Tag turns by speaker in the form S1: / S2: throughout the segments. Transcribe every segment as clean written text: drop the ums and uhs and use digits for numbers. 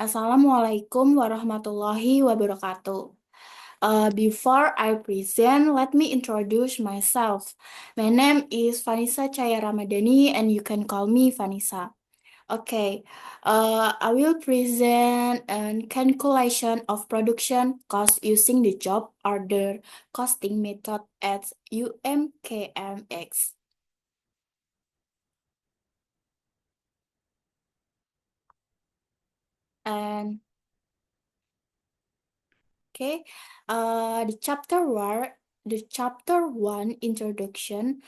S1: Assalamualaikum warahmatullahi wabarakatuh. Before I present, let me introduce myself. My name is Vanessa Chaya Ramadhani, and you can call me Vanessa. Okay, I will present a calculation of production cost using the job order costing method at UMKMX. And Okay, the chapter one introduction.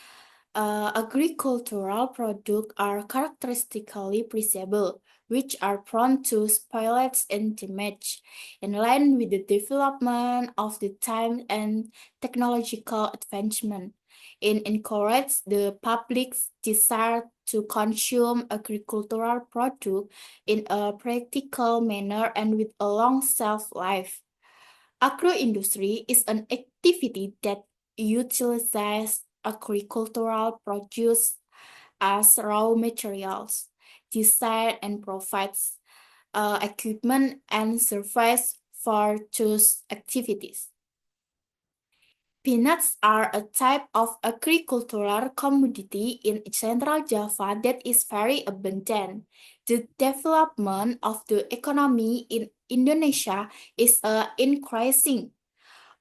S1: Agricultural products are characteristically perishable, which are prone to spoilage and damage. In line with the development of the time and technological advancement, it encourages the public's desire to consume agricultural products in a practical manner and with a long shelf life. Agroindustry is an activity that utilizes agricultural produce as raw materials, design and provides equipment and service for those activities. Peanuts are a type of agricultural commodity in Central Java that is very abundant. The development of the economy in Indonesia is increasing.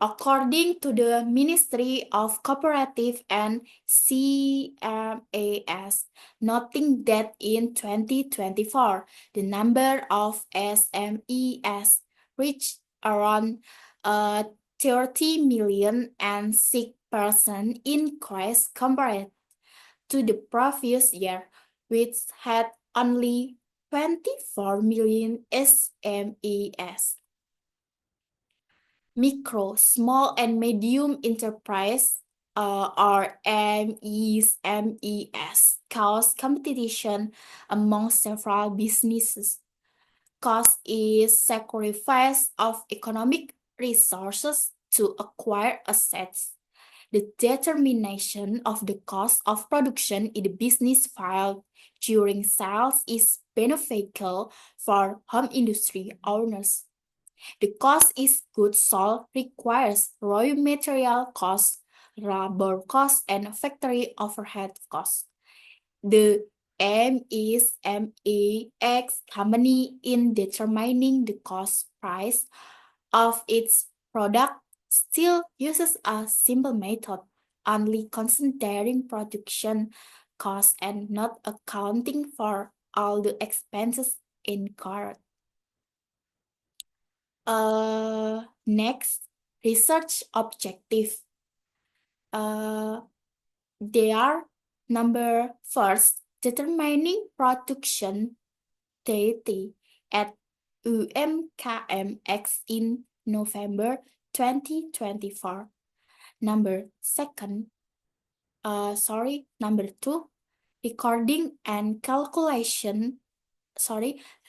S1: According to the Ministry of Cooperative and CMAS, noting that in 2024, the number of SMEs reached around 30 million and 6% increase compared to the previous year, which had only 24 million SMEs. Micro, small, and medium enterprise, or MES, cause competition among several businesses. Cost is sacrifice of economic resources to acquire assets. The determination of the cost of production in the business filed during sales is beneficial for home industry owners. The cost is goods sold requires raw material costs, labor costs, and factory overhead costs. The aim is MEX company in determining the cost price of its product still uses a simple method, only considering production costs and not accounting for all the expenses incurred. Next, research objective. Uh, they are number first, determining production data at UMKMX in November 2024. Number two, recording and calculation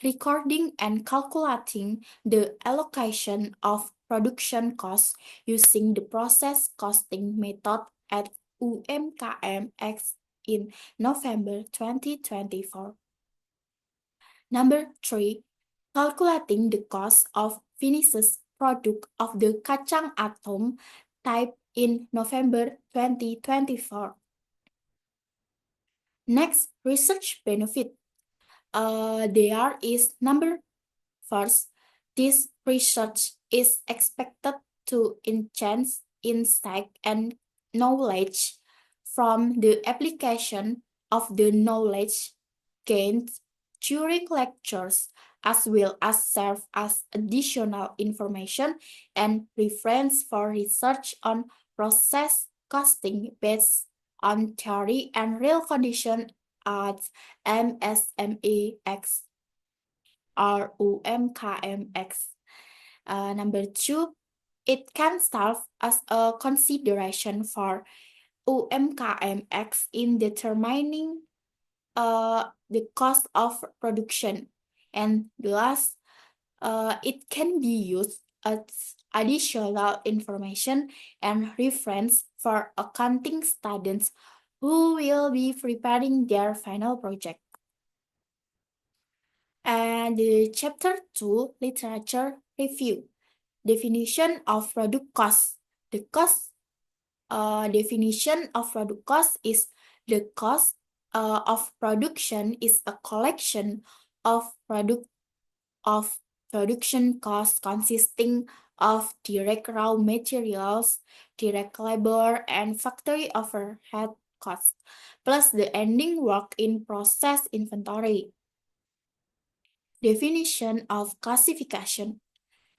S1: recording and calculating the allocation of production costs using the process costing method at UMKMX in November 2024. Number three, calculating the cost of finished product of the kacang atom type in November 2024. Next, research benefit. There is number first. This research is expected to enhance insight and knowledge from the application of the knowledge gained during lectures, as well as serve as additional information and reference for research on process costing based on theory and real condition at MSMEX or UMKMX. Number two, it can serve as a consideration for UMKMX in determining the cost of production. And the last, it can be used as additional information and reference for accounting students who will be preparing their final project. And And the chapter 2, literature review. Definition of product cost. The cost definition of product cost is the cost of production is a collection of production costs consisting of direct raw materials, direct labor, and factory overhead costs, plus the ending work in process inventory. Definition of classification.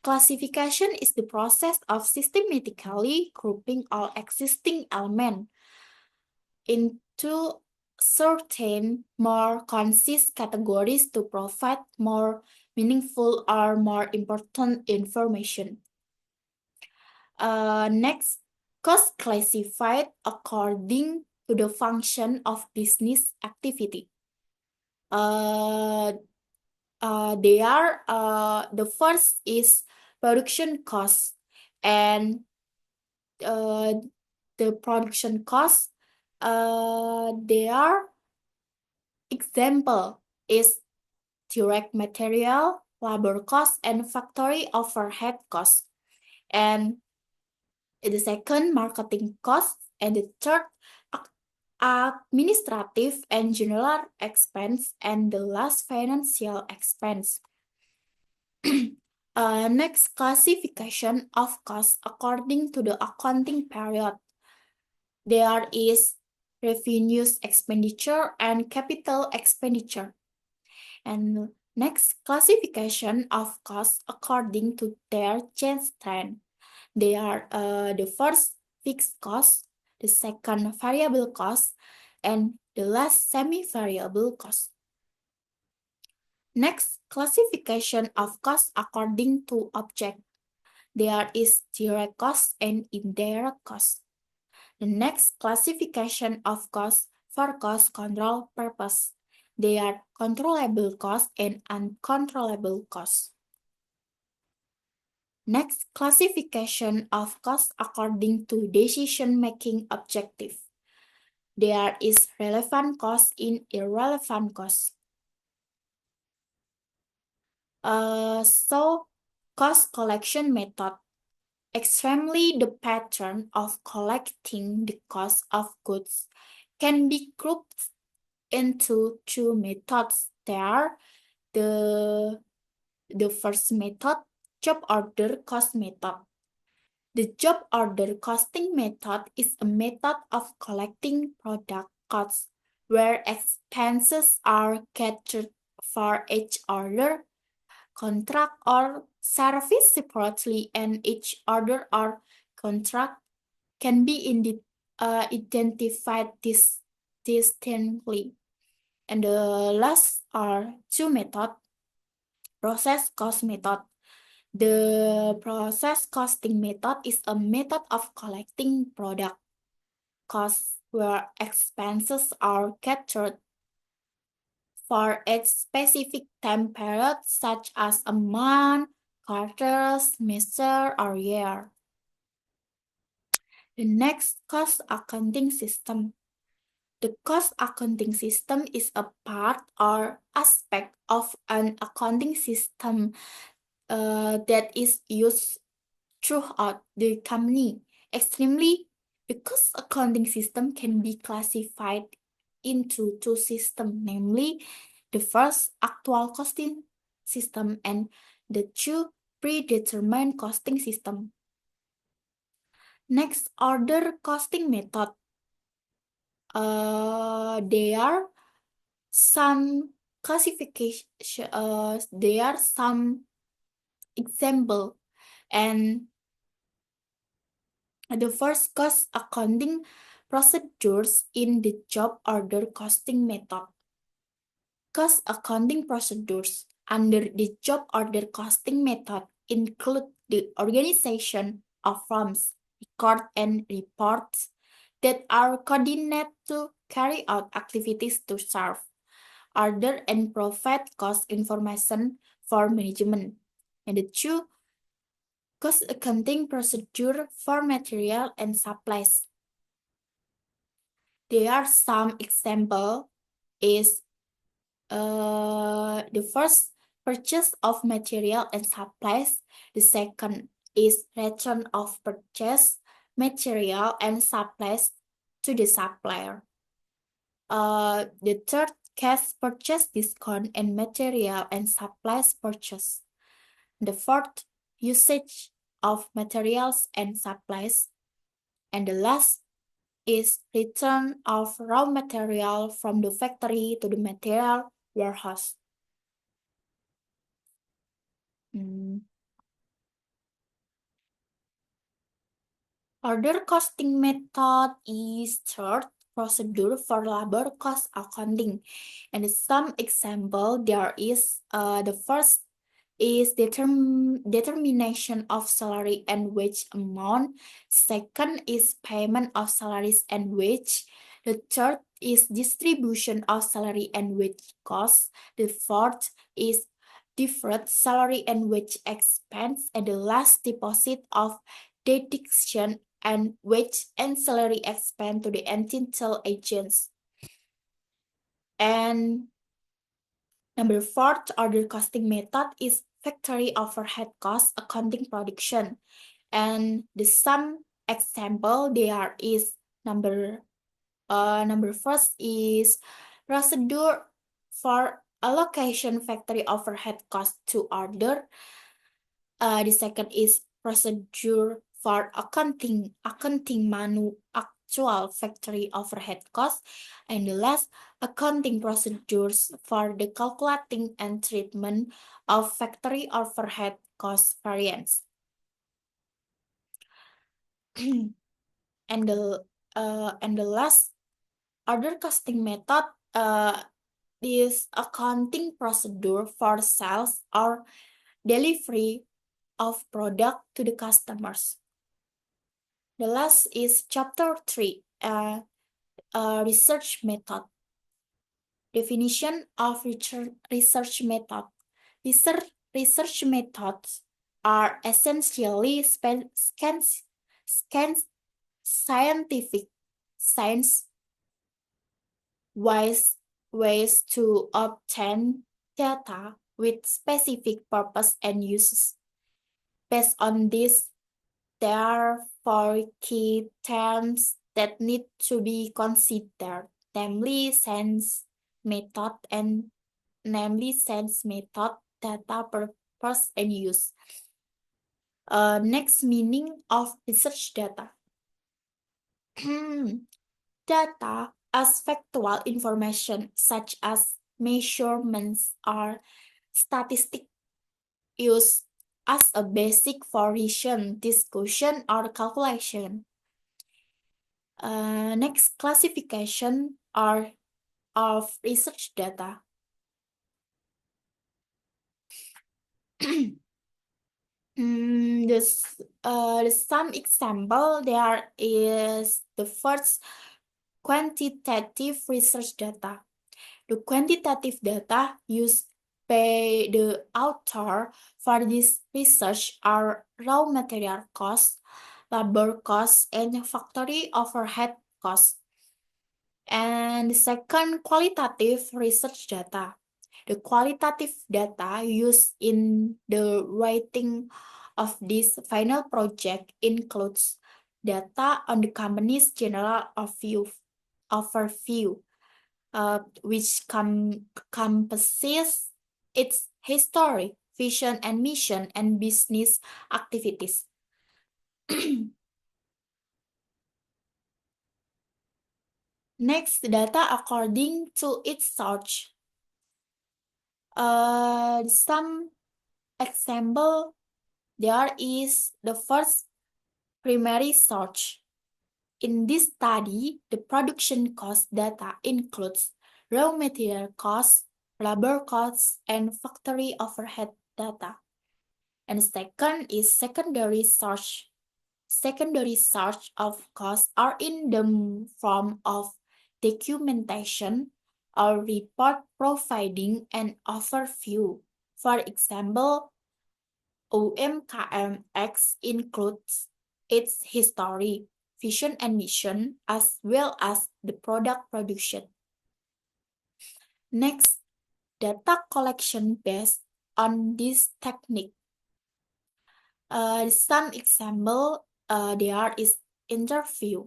S1: Classification is the process of systematically grouping all existing elements into certain more concise categories to provide more meaningful or more important information. Next, cost classified according to the function of business activity. The first is production cost, and the production cost, their example is direct material, labor cost, and factory overhead cost. And the second, marketing cost, and the third, administrative and general expense, and the last, financial expense. Next, classification of costs according to the accounting period. There is revenues expenditure and capital expenditure. And next, classification of costs according to their change trend. They are the first fixed cost, the second variable cost, and the last semi-variable cost. Next, classification of costs according to object. There is direct cost and indirect cost. The next, classification of costs for cost control purpose. They are controllable costs and uncontrollable costs. Next, classification of costs according to decision-making objective. There is relevant cost and irrelevant cost. So, cost collection method. Extremely, the pattern of collecting the cost of goods can be grouped into two methods. There are the first method, job order cost method. The job order costing method is a method of collecting product costs where expenses are captured for each order, contract, or service separately, and each order or contract can be identified distinctly. And the last are two methods. Process cost method. The process costing method is a method of collecting product costs where expenses are captured for a specific time period, such as a month, quarter, semester, or year. The next, cost accounting system. The cost accounting system is a part or aspect of an accounting system that is used throughout the company. Extremely, because accounting system can be classified into two systems, namely the first actual costing system and the two predetermined costing system. Next, order costing method. There are some classification. There are some example, and the first, cost accounting procedures in the job order costing method. Cost accounting procedures under the job order costing method include the organization of forms, record, and reports that are coordinated to carry out activities to serve, order, and provide cost information for management. And the two, cost accounting procedure for material and supplies. There are some example is the first, purchase of material and supplies. The second is return of purchase material and supplies to the supplier. The third, cash purchase discount and material and supplies purchase. The fourth, usage of materials and supplies. And the last is return of raw material from the factory to the material warehouse. Hmm. Order costing method is third procedure for labor cost accounting. And some example there is the first is determination of salary and wage amount. Second is payment of salaries and wage. The third is distribution of salary and wage costs. The fourth is deferred salary and wage expense. And the last, deposit of deduction and wage and salary expense to the entitled agents. And number fourth order costing method is factory overhead cost accounting production. And the some example there is number first is procedure for allocation factory overhead cost to order. The second is procedure for accounting actual factory overhead cost, and the last accounting procedures for the calculating and treatment of factory overhead cost variance. and the last order costing method is accounting procedure for sales or delivery of product to the customers. The last is chapter 3, research method. Definition of research method. Research methods are essentially scientific science ways to obtain data with specific purpose and uses. Based on this, there are four key terms that need to be considered, namely sense method, data purpose, and use. Next, meaning of research data. Data as factual information such as measurements or statistics used as a basic for reason, discussion, or calculation. Next, classification of research data. Some example there is the first, quantitative research data. The quantitative data used by the author for this research are raw material costs, labor costs, and factory overhead costs. And the second, qualitative research data. The qualitative data used in the writing of this final project includes data on the company's general overview, which encompasses its history, vision and mission, and business activities. Next, data according to its source. Some example there is the first, primary source. In this study, the production cost data includes raw material costs, labor costs, and factory overhead data. And second is secondary source. Secondary source of costs are in the form of documentation or report providing an overview. For example, OMKMX includes its history, vision and mission, as well as the product production. Next, data collection based on this technique. Some example there is interview.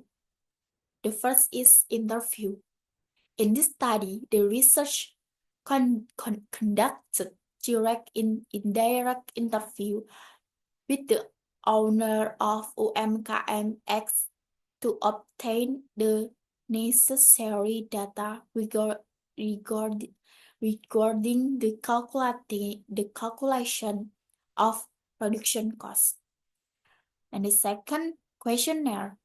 S1: The first is interview. In this study, the research conducted direct and indirect interview with the owner of UMKM-X to obtain the necessary data regarding the calculation of production cost. And the second questionnaire.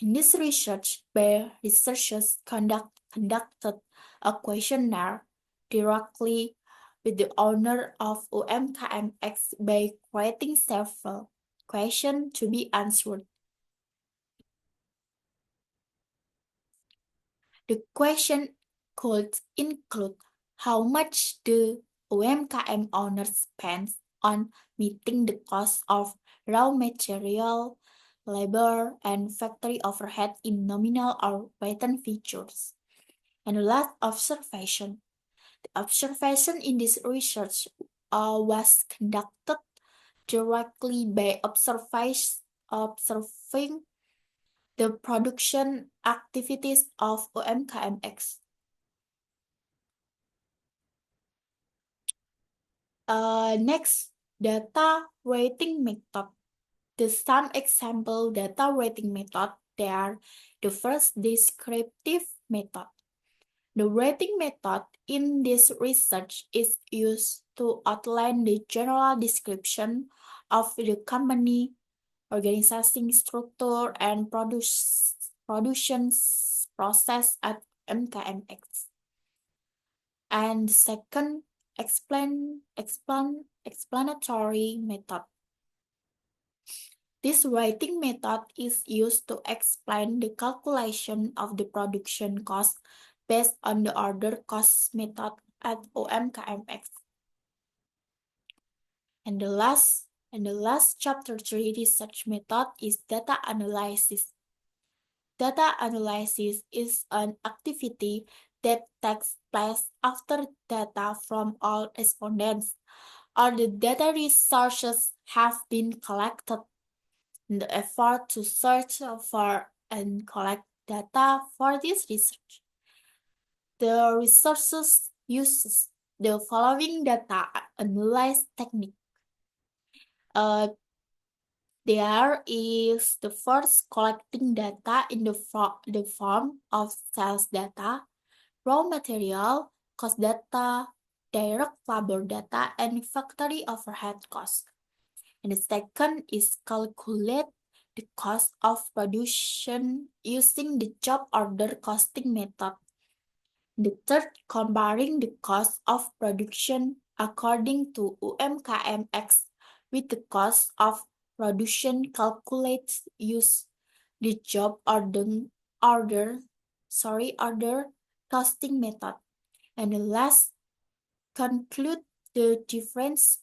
S1: In this research, researchers conducted a questionnaire directly with the owner of UMKM-X by creating several questions to be answered. The question could include how much the UMKM owner spends on meeting the cost of raw material, labor, and factory overhead in nominal or patent features. And the last observation. The observation in this research was conducted directly by observing the production activities of UMKM-X. Next, data rating method. The some example data rating method, they are the first descriptive method. The rating method in this research is used to outline the general description of the company, organization structure, and production process at MKMX. And second, explanatory method. This rating method is used to explain the calculation of the production cost based on the order cost method at OMKMX. And the last chapter 3 research method is data analysis. Data analysis is an activity that takes place after data from all respondents or the data resources have been collected in the effort to search for and collect data for this research. The resources uses the following data analysis technique. There is the first collecting data in the form of sales data, raw material, cost data, direct labor data, and factory overhead cost. And the second is calculate the cost of production using the job order costing method. The third, comparing the cost of production according to UMKM-X with the cost of production calculated use the job order costing method. And the last, conclude the difference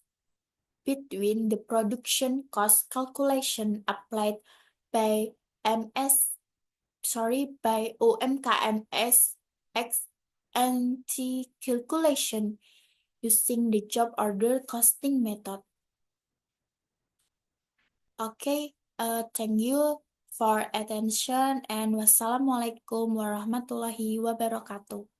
S1: between the production cost calculation applied by OMKMS X and T calculation using the job order costing method. Okay, thank you for attention and wassalamualaikum warahmatullahi wabarakatuh.